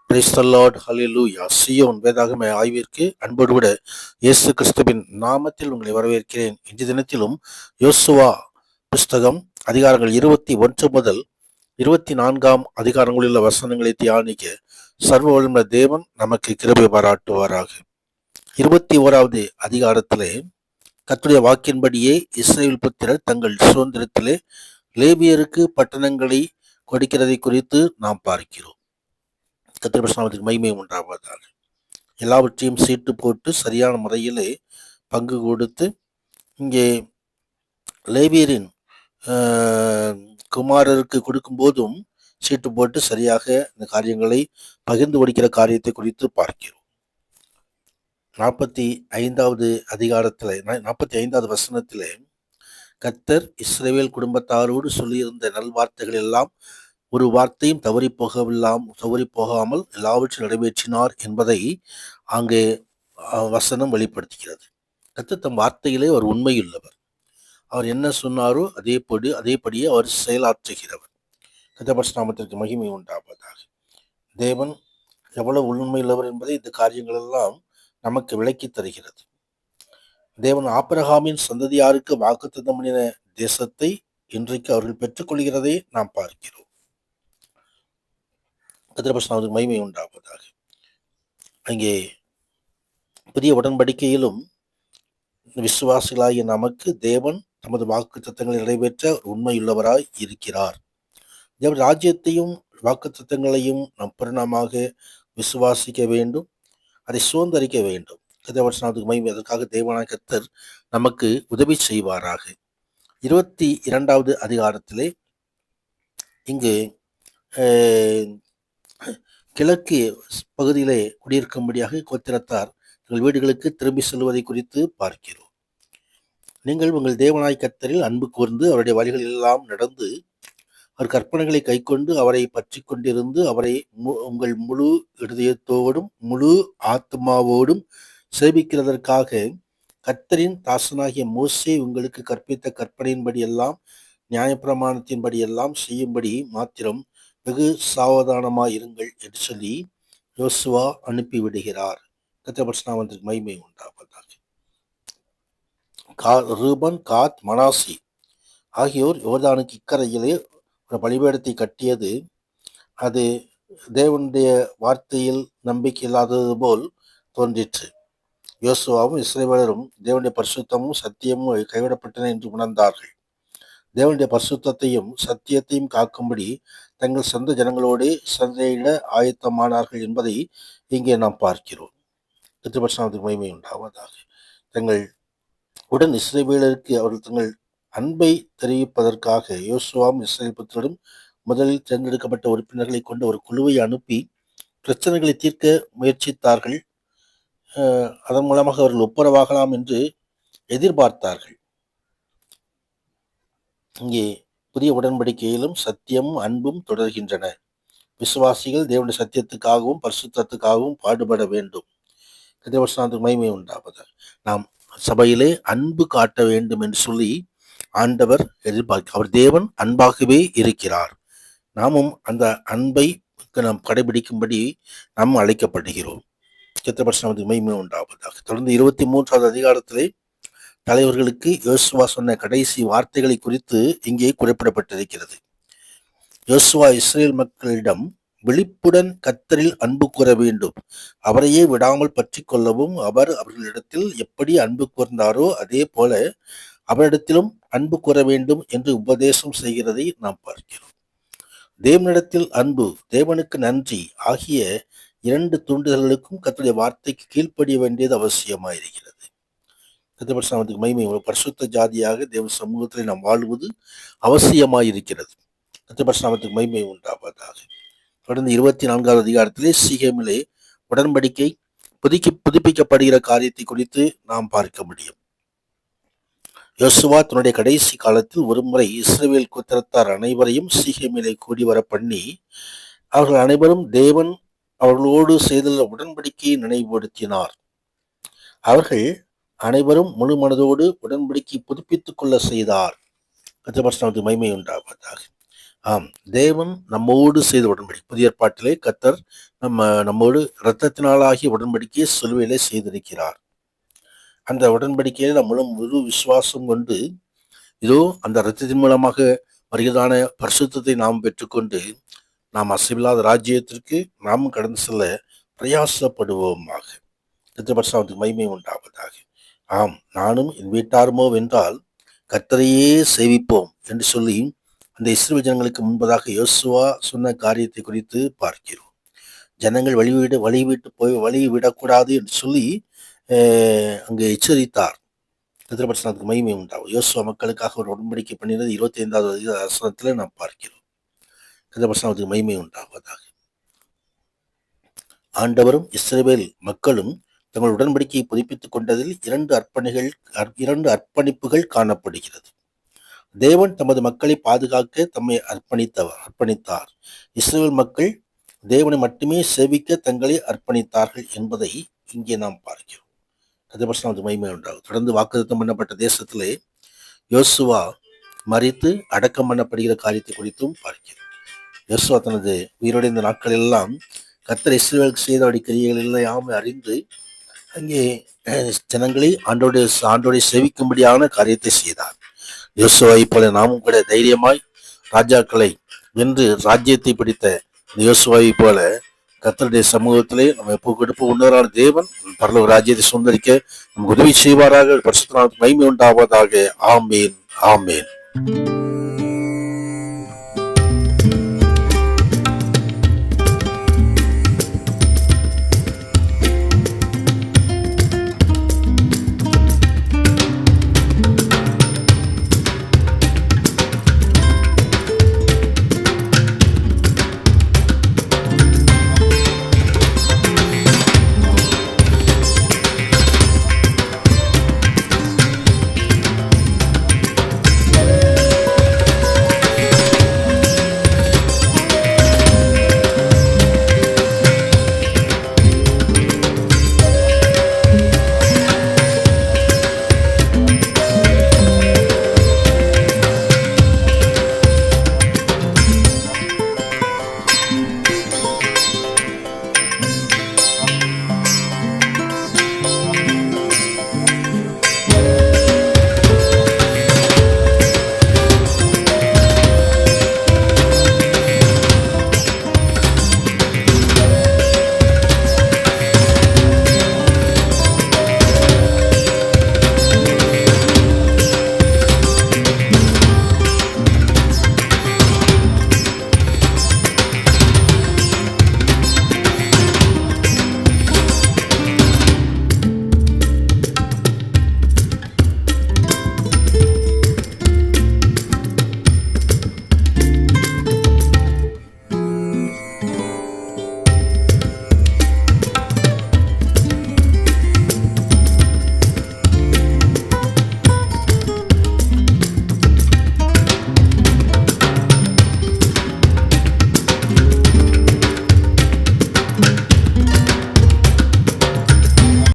Praise the Lord, ஹல்லேலூயா. சீயோன் வேதாகம ஆய்விற்கு அன்போடு கூட இயேசு கிறிஸ்துவின் நாமத்தில் உங்களை வரவேற்கிறேன். இன்றைய தினத்திலும் யோசுவா புஸ்தகம் அதிகாரங்கள் 21 முதல் 24 அதிகாரங்களில் உள்ள வசனங்களை தியானிக்க சர்வ வல்லமை தேவன் நமக்கு கிருபை பாராட்டுவாராக. 21வது அதிகாரத்திலே கர்த்தருடைய வாக்கின்படியே இஸ்ரவேல் புத்திரர் தங்கள் சுதந்திரத்திலே லேவியருக்கு பட்டணங்களை கொடுக்கிறதை குறித்து நாம் பார்க்கிறோம். கர்த்தருடைய நாமத்துக்கு மகிமை உண்டாவதாக. எல்லாவற்றையும் சீட்டு போட்டு சரியான முறையிலே பங்கு கொடுத்து இங்கே லேவியரின் குமாரருக்கு கொடுக்கும் போதும் சீட்டு போட்டு சரியாக இந்த காரியங்களை பகிர்ந்து கொடுக்கிற காரியத்தை குறித்து பார்க்கிறோம். 45வது அதிகாரத்தில் 45வது வசனத்திலே கர்த்தர் இஸ்ரவேல் குடும்பத்தாரோடு சொல்லியிருந்த நல்வார்த்தைகள் எல்லாம் ஒரு வார்த்தையும் தவறி போகாமல் எல்லாவற்றையும் நிறைவேற்றினார் என்பதை அங்கே வசனம் வெளிப்படுத்துகிறது. கர்த்தர் தம் வார்த்தையிலே அவர் உண்மையுள்ளவர். அவர் என்ன சொன்னாரோ அதேபடியே அவர் செயலாற்றுகிறவர். கர்த்தருடைய நாமத்திற்கு மகிமை உண்டாவதாக. தேவன் எவ்வளவு உண்மையுள்ளவர் என்பதை இந்த காரியங்கள் எல்லாம் நமக்கு விளக்கி தருகிறது. தேவன் ஆபிரகாமின் சந்ததியாருக்கு வாக்குத்தத்தம் பண்ணின தேசத்தை இன்றைக்கு அவர்கள் பெற்றுக்கொள்கிறதை நாம் பார்க்கிறோம். கர்த்தருடைய மகிமை உண்டாவதாக. அங்கே புதிய உடன்படிக்கையிலும் விசுவாசிகளாகிய நமக்கு தேவன் தமது வாக்குத்தத்தங்களை நிறைவேற்ற உண்மையுள்ளவராய் இருக்கிறார். தேவன் ராஜ்யத்தையும் வாக்குத்தத்தங்களையும் நம் பூரணமாக விசுவாசிக்க வேண்டும், அதை சுதந்தரிக்க வேண்டும். கர்த்தருடைய மகிமை, அதற்காக தேவனாகிய கர்த்தர் நமக்கு உதவி செய்வாராக. 22வது அதிகாரத்திலே இங்கு கிழக்கு பகுதியிலே குடியிருக்கும்படியாக கோத்திரத்தார் தங்கள் வீடுகளுக்கு திரும்பி செல்வதை குறித்து பார்க்கிறோம். நீங்கள் உங்கள் தேவனாய் கர்த்தரில் அன்பு கூர்ந்து அவருடைய வழிகளில் எல்லாம் நடந்து அவர் கற்பனைகளை கைக்கொண்டு அவரை பற்றி கொண்டிருந்து அவரை உங்கள் முழு இருதயத்தோடும் முழு ஆத்மாவோடும் சேவிக்கிறதற்காக கர்த்தரின் தாசனாகிய மோசே உங்களுக்கு கற்பித்த கற்பனையின்படி எல்லாம் நியாயப்பிரமாணத்தின்படி எல்லாம் செய்யும்படி மாத்திரம் வெகு சாவதானமாயிருங்கள் என்று சொல்லி யோசுவா அனுப்பிவிடுகிறார். கர்த்தருடைய நாமத்திற்கு மகிமை உண்டாவதாக. ரூபன், காத், மனாசி ஆகியோர் யோர்தானுக்கு இக்கரையிலே ஒரு பலிபீடத்தை கட்டியது அது தேவனுடைய வார்த்தையில் நம்பிக்கை இல்லாதது போல் தோன்றிற்று. யோசுவாவும் இஸ்ரவேலரும் தேவனுடைய பரிசுத்தமும் சத்தியமும் கைவிடப்பட்டன என்று உணர்ந்தார்கள். தேவனுடைய பரிசுத்தத்தையும் சத்தியத்தையும் காக்கும்படி தங்கள் சொந்த ஜனங்களோடு சண்டையிட ஆயத்தமானார்கள் என்பதை இங்கே நாம் பார்க்கிறோம். கர்த்தருடைய மகிமை உண்டாவதாக. தங்கள் உடன் இஸ்ரவேலருக்கு அவர்கள் தங்கள் அன்பை தெரிவிப்பதற்காக யோசுவாவும் இஸ்ரவேல் புத்திரரும் முதலில் தேர்ந்தெடுக்கப்பட்ட உறுப்பினர்களை கொண்ட ஒரு குழுவை அனுப்பி பிரச்சனைகளை தீர்க்க முயற்சித்தார்கள். அதன் மூலமாக அவர்கள் ஒப்புரவாகலாம் என்று எதிர்பார்த்தார்கள். இங்கே புதிய உடன்படிக்கையிலும் சத்தியமும் அன்பும் தொடர்கின்றன. விசுவாசிகள் தேவனுடைய சத்தியத்துக்காகவும் பரிசுத்தத்துக்காகவும் பாடுபட வேண்டும். கர்த்தருடைய மகிமை உண்டாவதாக. நாம் சபையிலே அன்பு காட்ட வேண்டும் என்று சொல்லி ஆண்டவர் எதிர்பார்க்க, அவர் தேவன் அன்பாகவே இருக்கிறார். நாமும் அந்த அன்பை நாம் கடைபிடிக்கும்படி நாம் அழைக்கப்படுகிறோம். கர்த்தருடைய மகிமை உண்டாவதாக. தொடர்ந்து 23வது அதிகாரத்திலே தலைவர்களுக்கு யோசுவா சொன்ன கடைசி வார்த்தைகளை குறித்து இங்கே குறிப்பிடப்பட்டிருக்கிறது. யோசுவா இஸ்ரேல் மக்களிடம் விழிப்புடன் கர்த்தரில் அன்பு கூற வேண்டும், அவரையே விடாமல் பற்றி கொள்ளவும், அவர் அவர்களிடத்தில் எப்படி அன்பு கூர்ந்தாரோ அதே போல அவரிடத்திலும் அன்பு கூற வேண்டும் என்று உபதேசம் செய்கிறதை நாம் பார்க்கிறோம். தேவனிடத்தில் அன்பு, தேவனுக்கு நன்றி ஆகிய 2 தூண்டுதல்களுக்கும் கர்த்தருடைய வார்த்தைக்கு கீழ்ப்படிய வேண்டியது அவசியமாயிருக்கிறது. கர்த்தருடைய மகிமை, பரிசுத்த ஜாதியாக தேவ சமூகத்தில் நாம் வாழ்வது அவசியமாயிருக்கிறது. கர்த்தருடைய மகிமை உண்டாவதாக. தொடர்ந்து 24வது அதிகாரத்திலே சீகேமிலே உடன்படிக்கை புதுப்பிக்கப்படுகிற காரியத்தை குறித்து நாம் பார்க்க முடியும். யோசுவா தன்னுடைய கடைசி காலத்தில் ஒருமுறை இஸ்ரவேல் கோத்திரத்தார் அனைவரையும் சீகேமிலே கூடி வர பண்ணி, அவர்கள் அனைவரும் தேவன் அவர்களோடு செய்துள்ள உடன்படிக்கையை நினைவுபடுத்தினார். அவர்கள் அனைவரும் முழு மனதோடு உடன்படிக்கை புதுப்பித்துக் கொள்ள செய்தார். கர்த்தருடைய மகிமை உண்டாவதாக. ஆம், தேவன் நம்மோடு செய்த உடன்படிக்கை, புதிய ஏற்பாட்டிலே கர்த்தர் நம்மோடு இரத்தத்தினாலாகிய உடன்படிக்கையை சிலுவையிலே செய்திருக்கிறார். அந்த உடன்படிக்கையை நாம் முழு விசுவாசம் கொண்டு, இதோ அந்த இரத்தத்தின் மூலமாக வருகிறதான பரிசுத்தத்தை நாம் பெற்றுக்கொண்டு நாம் அசைவில்லாத ராஜ்யத்திற்கு நாம் கடந்து செல்ல பிரயாசப்படுவோமாக. கர்த்தருடைய மகிமை உண்டாவதாக. ஆம், நானும் என் வீட்டாருமோ வென்றால் கர்த்தரையே சேவிப்போம் என்று சொல்லி அந்த இஸ்ரவேல் ஜனங்களுக்கு முன்பதாக யோசுவா சொன்ன காரியத்தை குறித்து பார்க்கிறோம். ஜனங்கள் வழி விடக்கூடாது என்று சொல்லி அங்கு எச்சரித்தார். கர்த்தருடைய மகிமை உண்டாகும். யோசுவா மக்களுக்காக ஒரு உடன்படிக்கை பண்ணினது 25வது வசனத்தில் நாம் பார்க்கிறோம். கர்த்தருடைய மகிமை உண்டாவதாக. ஆண்டவரும் இஸ்ரவேல் மக்களும் தங்கள் உடன்படிக்கையை புதுப்பித்துக் கொண்டதில் 2 அர்ப்பணிப்புகள் காணப்படுகிறது. தேவன் தமது மக்களை பாதுகாக்க தம்மை அர்ப்பணித்தார். இஸ்ரவேல் மக்கள் தேவனை மட்டுமே சேவிக்க தங்களை அர்ப்பணித்தார்கள் என்பதை இங்கே நாம் பார்க்கிறோம். கர்த்தருடைய மகிமை உண்டாகும். தொடர்ந்து வாக்குத்தத்தம் பண்ணப்பட்ட தேசத்திலே யோசுவா மரித்து அடக்கம் பண்ணப்படுகிற காரியத்தை குறித்தும் பார்க்கிறோம். யோசுவா தனது உயிரோடு இந்த நாட்கள் எல்லாம் கர்த்தர் இஸ்ரவேலுக்கு செய்த கிரியைகள் எல்லாம் அறிந்து அங்கே ஜனங்களை ஆண்டோடைய சேவிக்கும்படியான காரியத்தை செய்தார். யோசுவாவை போல நாமும் கூட தைரியமாய் ராஜாக்களை வென்று ராஜ்யத்தை பிடித்த யோசுவாவை போல கர்த்தருடைய சமூகத்திலே நம்ம எப்போ கொடுப்பு உணரான தேவன் பரலோக ராஜ்யத்தை சுந்தரிக்க நமக்கு உதவி செய்வாராக. பரிசுத்த நாமத்துக்கு மகிமை உண்டாவதாக. ஆமேன், ஆமேன்.